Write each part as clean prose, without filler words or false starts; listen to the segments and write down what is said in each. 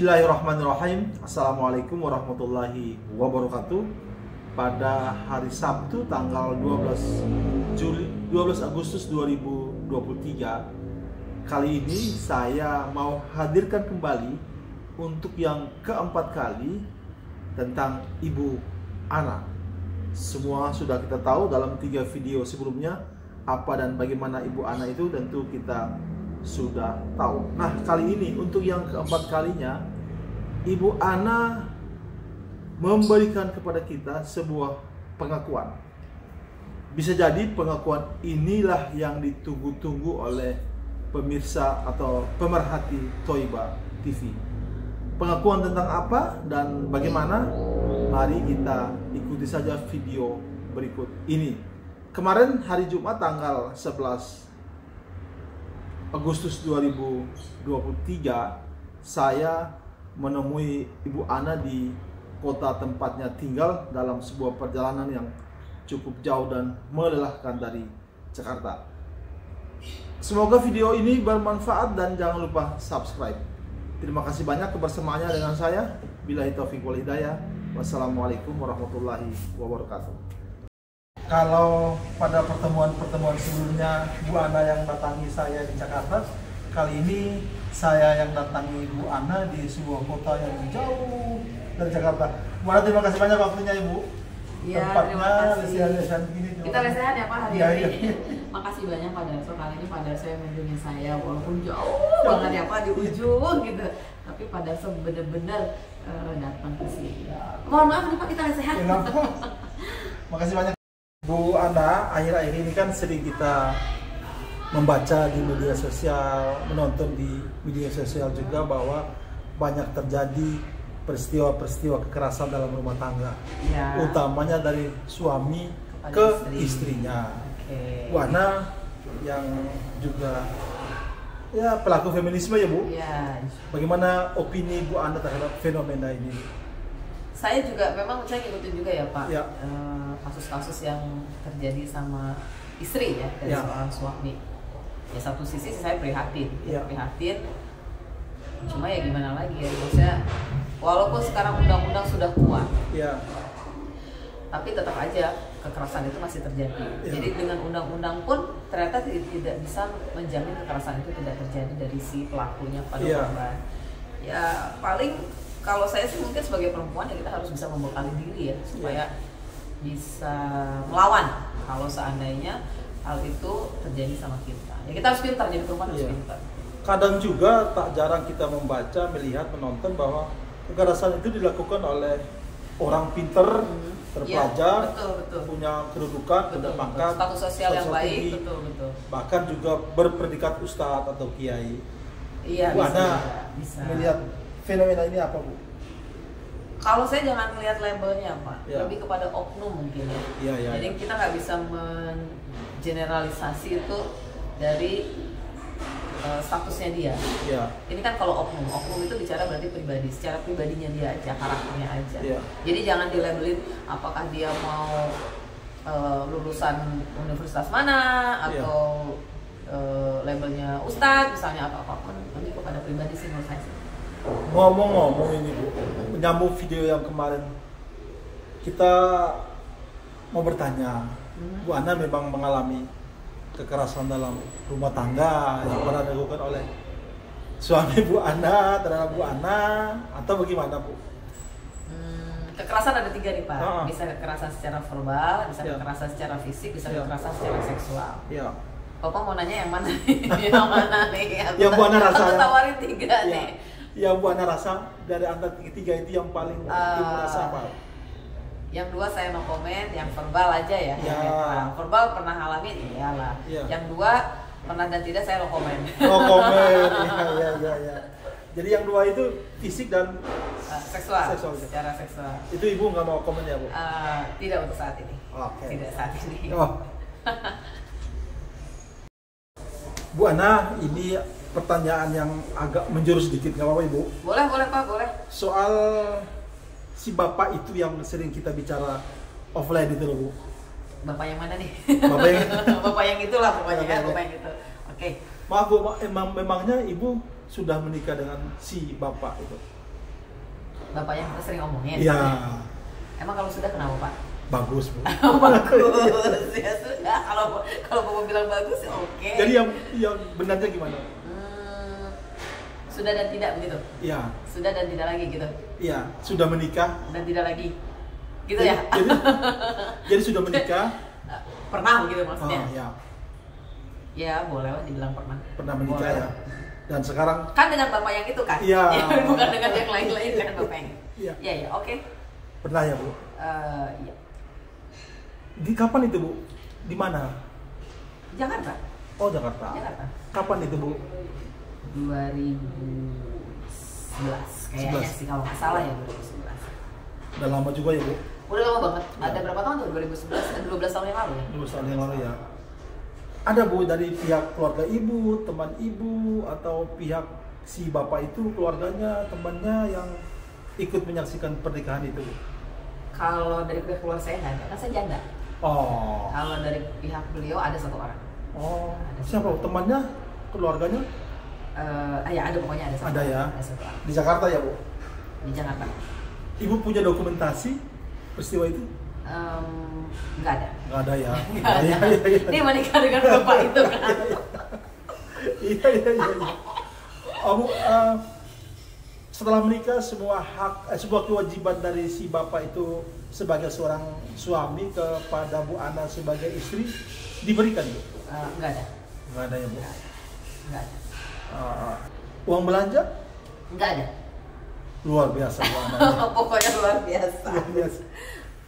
Bismillahirrahmanirrahim. Assalamualaikum warahmatullahi wabarakatuh. Pada hari Sabtu tanggal 12 Agustus 2023, kali ini saya mau hadirkan kembali untuk yang keempat kali tentang Ibu Ana. Semua sudah kita tahu dalam 3 video sebelumnya apa dan bagaimana Ibu Ana itu, tentu kita sudah tahu. Nah, kali ini untuk yang keempat kalinya Ibu Ana memberikan kepada kita sebuah pengakuan. Bisa jadi pengakuan inilah yang ditunggu-tunggu oleh pemirsa atau pemerhati Thoibah TV. Pengakuan tentang apa dan bagaimana? Mari kita ikuti saja video berikut ini. Kemarin hari Jumat tanggal 11 Agustus 2023, saya menemui Ibu Ana di kota tempatnya tinggal dalam sebuah perjalanan yang cukup jauh dan melelahkan dari Jakarta. Semoga video ini bermanfaat dan jangan lupa subscribe. Terima kasih banyak kebersamaannya dengan saya. Billahi taufiq wal hidayah. Wassalamualaikum warahmatullahi wabarakatuh. Kalau pada pertemuan-pertemuan sebelumnya Bu Ana yang datangi saya di Jakarta, kali ini saya yang datangi Bu Ana di sebuah kota yang jauh dari Jakarta. Bu Ana, terima kasih banyak waktunya Ibu. Ya, tempatnya lesehan-lesehan begini. Kita lesehan ya Pak hari ya, ini. Ya. Makasih banyak Pak Darso, kali ini Pak Darso yang mengunjungi saya walaupun jauh banget ya Pak, di ujung gitu. Tapi Pak Darso bener-bener datang ke sini. Mohon maaf nih Pak, kita lesehan. Ya, makasih banyak. Bu Ana, akhir-akhir ini kan sering kita membaca di media sosial, menonton di media sosial juga bahwa banyak terjadi peristiwa-peristiwa kekerasan dalam rumah tangga, ya, utamanya dari suami ke istrinya. Bu Ana yang juga ya pelaku feminisme ya Bu, ya. Bagaimana opini Bu Ana terhadap fenomena ini? Saya juga memang saya ngikutin juga ya Pak, ya, kasus-kasus yang terjadi sama istri ya dari seorang suami. Ya satu sisi saya prihatin, prihatin. Cuma ya gimana lagi ya, maksudnya walaupun sekarang undang-undang sudah kuat, tapi tetap aja kekerasan itu masih terjadi. Jadi dengan undang-undang pun ternyata tidak bisa menjamin kekerasan itu tidak terjadi dari si pelakunya pada korban. Ya paling kalau saya sih mungkin sebagai perempuan ya kita harus bisa membekali diri ya supaya bisa melawan kalau seandainya hal itu terjadi sama kita. Ya kita harus pintar, jadi perempuan harus pintar. Kadang juga tak jarang kita membaca, melihat, menonton bahwa kekerasan itu dilakukan oleh orang pinter, terpelajar, punya kedudukan, punya pangkat, status sosial yang baik, bahkan juga berpredikat ustadz atau kiai. Iya, Bu Ana melihat fenomena ini apa Bu? Kalau saya jangan melihat labelnya Pak, lebih kepada oknum mungkin ya. Jadi kita nggak bisa mengeneralisasi itu dari statusnya dia. Ini kan kalau oknum itu bicara berarti pribadi, secara pribadinya dia aja, karakternya aja. Jadi jangan dilabelin apakah dia mau lulusan universitas mana atau labelnya ustadz misalnya atau apapun, lebih kepada pribadi sih menurut saya. Ngomong-ngomong ini Bu, menyambung video yang kemarin, kita mau bertanya, Bu Ana memang mengalami kekerasan dalam rumah tangga yang pernah dilakukan oleh suami Bu Ana terhadap Bu Ana atau bagaimana Bu? Kekerasan ada 3 nih Pak, bisa kekerasan secara verbal, bisa kekerasan secara fisik, bisa kekerasan secara seksual. Bapak mau nanya yang mana nih? Yang mana nih? Yang Bu Ana rasa. Aku tawarin 3 nih. Yang Bu Ana rasa dari antara 3 itu yang paling Ibu rasa apa? Yang 2 saya no comment, yang verbal aja ya. Verbal pernah alami, iyalah. Yang 2 pernah dan tidak saya no comment. No comment, ya. Jadi yang 2 itu fisik dan seksual. Secara seksual. Itu Ibu nggak mau komen ya Bu? Tidak untuk saat ini. Tidak saat ini. Bu Ana, ini pertanyaan yang agak menjurus sedikit, nggak apa-apa Ibu? Boleh Pak, boleh. Soal si bapak itu yang sering kita bicara offline itu loh Bu. Bapak yang mana nih? Bapak yang Bapak yang itulah pokoknya kan, Bapak yang itu. Oke. Maaf Bu, memangnya Ibu sudah menikah dengan si bapak itu? Bapak yang kita sering omongin. Iya. Emang kalau sudah kenapa Pak? Bagus, Bu. Bagus ya sudah. Kalau Bapak bilang bagus ya oke. Jadi yang benarnya gimana? Sudah dan tidak begitu? Iya. Sudah dan tidak lagi gitu? Iya. Sudah menikah dan tidak lagi gitu ya? Jadi sudah menikah? Pernah begitu maksudnya? Oh, ya. Ya boleh lah dibilang pernah. Pernah menikah boleh. Ya. Dan sekarang kan dengan bapak yang itu kan? Iya. Bukan dengan yang lain-lain kan bapak yang. Iya. Iya, oke. Pernah ya, Bu? Iya. Di kapan itu, Bu? Di mana? Jakarta. Oh, Jakarta. Jakarta. Kapan itu, Bu? 2011 kayaknya sih kalau nggak salah ya 2011. Udah lama juga ya, Bu? Udah lama banget. Ya. Ada berapa tahun tuh? 2011, 12 tahun yang lalu ya? 12 tahun yang lalu ya. Ada, Bu, dari pihak keluarga Ibu, teman Ibu, atau pihak si Bapak itu, keluarganya, temannya yang ikut menyaksikan pernikahan itu, Bu? Kalau dari pihak keluarga saya nggak ada, kan saya janda. Oh. Kalau dari pihak beliau ada 1 orang. Oh. Siapa? Temannya? Keluarganya? Ya ada pokoknya ada 1 Ada orang. ya? Ada 1 orang. Di Jakarta ya, Bu? Di Jakarta. Ibu punya dokumentasi peristiwa itu? Nggak ada. Nggak ada ya? Nggak ada. Iya. Ini menikah dengan bapak itu kan? Iya. Oh, Bu, setelah menikah sebuah kewajiban dari si bapak itu sebagai seorang suami kepada Bu Ana sebagai istri diberikan, Bu? Nggak ada. Nggak ada ya, Bu? Nggak ada. Uang belanja? Nggak ada. Luar biasa, Bu Ana. Pokoknya luar biasa. Luar biasa.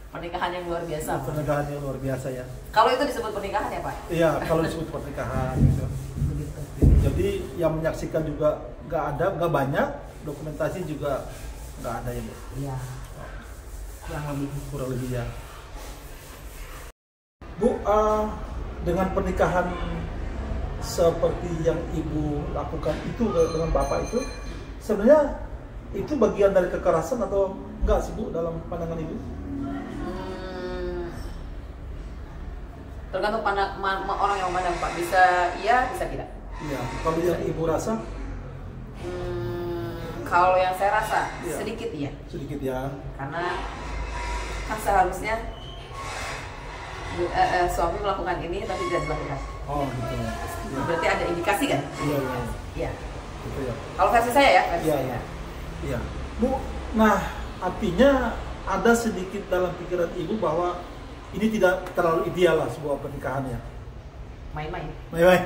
Pernikahan yang luar biasa. Pernikahan yang luar biasa ya. Kalau itu disebut pernikahan ya Pak? Iya, kalau disebut pernikahan gitu. Begitu. Jadi yang menyaksikan juga nggak ada, nggak banyak. Dokumentasi juga nggak ada ya, Bu? Iya. Kurang lebih ya. Bu, dengan pernikahan seperti yang Ibu lakukan itu dengan Bapak itu, sebenarnya itu bagian dari kekerasan atau enggak sih, Bu, dalam pandangan Ibu? Tergantung orang yang mana Pak. Bisa iya, bisa tidak. Iya. Kalau yang Ibu rasa? Kalau yang saya rasa Iya. sedikit iya. Sedikit ya. Karena kan seharusnya suami melakukan ini tapi tidak dilakukan. Oh gitu. Ya. Berarti ada indikasi kan? Iya. Iya. Gitu ya. Kalau versi saya ya, versi Iya. saya. Iya. Bu, nah artinya ada sedikit dalam pikiran Ibu bahwa ini tidak terlalu ideal lah sebuah pernikahan ya. Main-main. Main-main.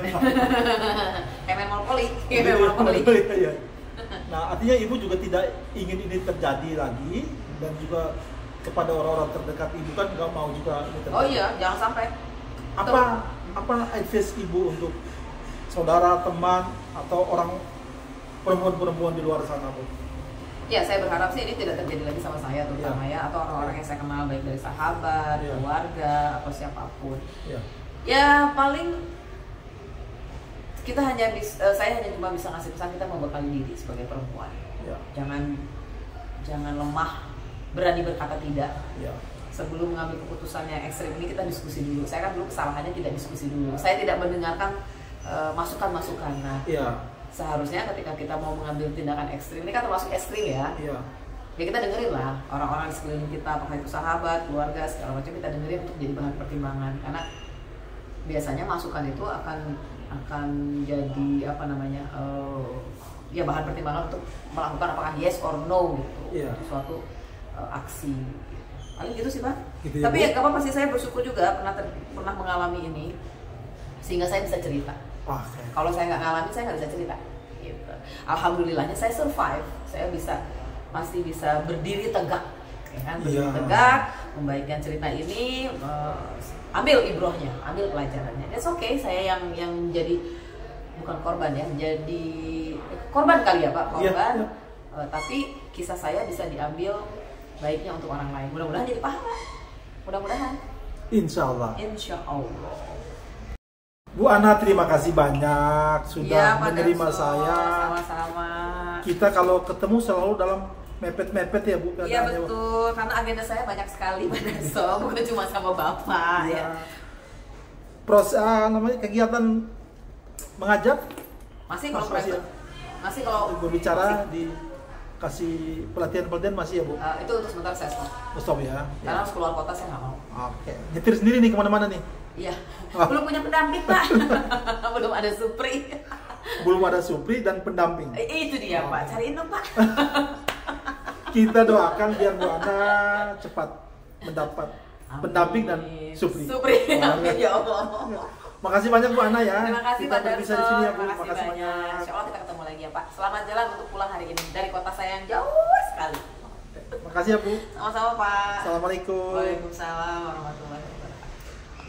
Kayak main monopoli. Kayak main monopoli. Iya. Nah, artinya Ibu juga tidak ingin ini terjadi lagi, dan juga kepada orang-orang terdekat Ibu kan nggak mau juga ini terjadi. Oh iya, jangan sampai. Apa advice Ibu untuk saudara, teman, atau orang perempuan-perempuan di luar sana, Bu? Ya, saya berharap sih ini tidak terjadi lagi sama saya terutama ya, atau orang-orang yang saya kenal baik dari sahabat, keluarga, atau siapapun. Ya paling kita saya hanya cuma bisa ngasih pesan, kita membekali diri sebagai perempuan. Jangan lemah, berani berkata tidak. Sebelum mengambil keputusan yang ekstrim ini kita diskusi dulu. Saya kan dulu kesalahannya tidak diskusi dulu. Saya tidak mendengarkan masukan-masukan. Nah, seharusnya ketika kita mau mengambil tindakan ekstrim, ini kan termasuk ekstrim ya. Ya kita dengerin lah orang-orang di sekeliling kita, apakah itu sahabat, keluarga, segala macam, kita dengerin untuk jadi bahan pertimbangan. Karena biasanya masukan itu akan jadi apa namanya, ya bahan pertimbangan untuk melakukan apakah yes or no gitu, suatu aksi. Paling gitu sih Pak. Gitu ya, tapi ya gak apa-apa sih, saya bersyukur juga pernah mengalami ini sehingga saya bisa cerita. Kalau saya nggak ngalamin, saya nggak bisa cerita. Gitu. Alhamdulillahnya saya survive, saya masih bisa berdiri tegak, ya kan? Berdiri tegak, membagikan cerita ini, ambil ibrohnya, ambil pelajarannya. It's okay, saya yang jadi bukan korban ya, jadi korban kali ya Pak, korban. Tapi kisah saya bisa diambil baiknya untuk orang lain. Mudah-mudahan jadi pahala. Mudah-mudahan. Insya Allah. Insya Allah. Bu Ana, terima kasih banyak sudah menerima saya. Sama-sama. Kita kalau ketemu selalu dalam mepet-mepet ya Bu. Iya betul, karena agenda saya banyak sekali Pak Daso, bukan cuma sama Bapak ya. Proses namanya kegiatan mengajar masih kalau berbicara di kasih pelatihan masih ya Bu? Itu untuk sementara saya stop. Stop ya? Karena harus keluar kota saya nggak mau. Oke. Nyetir sendiri nih kemana-mana nih? Iya. Belum punya pendamping Pak. Belum ada supri. Belum ada supri dan pendamping. Itu dia Pak. Cariin dong Pak. Kita doakan biar Bu Ana cepat mendapat pendamping dan supri. Amin ya Allah. Makasih banyak Bu Ana ya. Terima kasih kita Pak berpisah di sini ya Bu. Makasih banyak. Banyak. Insya Allah kita ketemu lagi ya Pak. Selamat jalan untuk pulang hari ini dari kota saya yang jauh sekali. Makasih ya Bu. Sama-sama Pak. Assalamualaikum. Waalaikumsalam warahmatullahi wabarakatuh.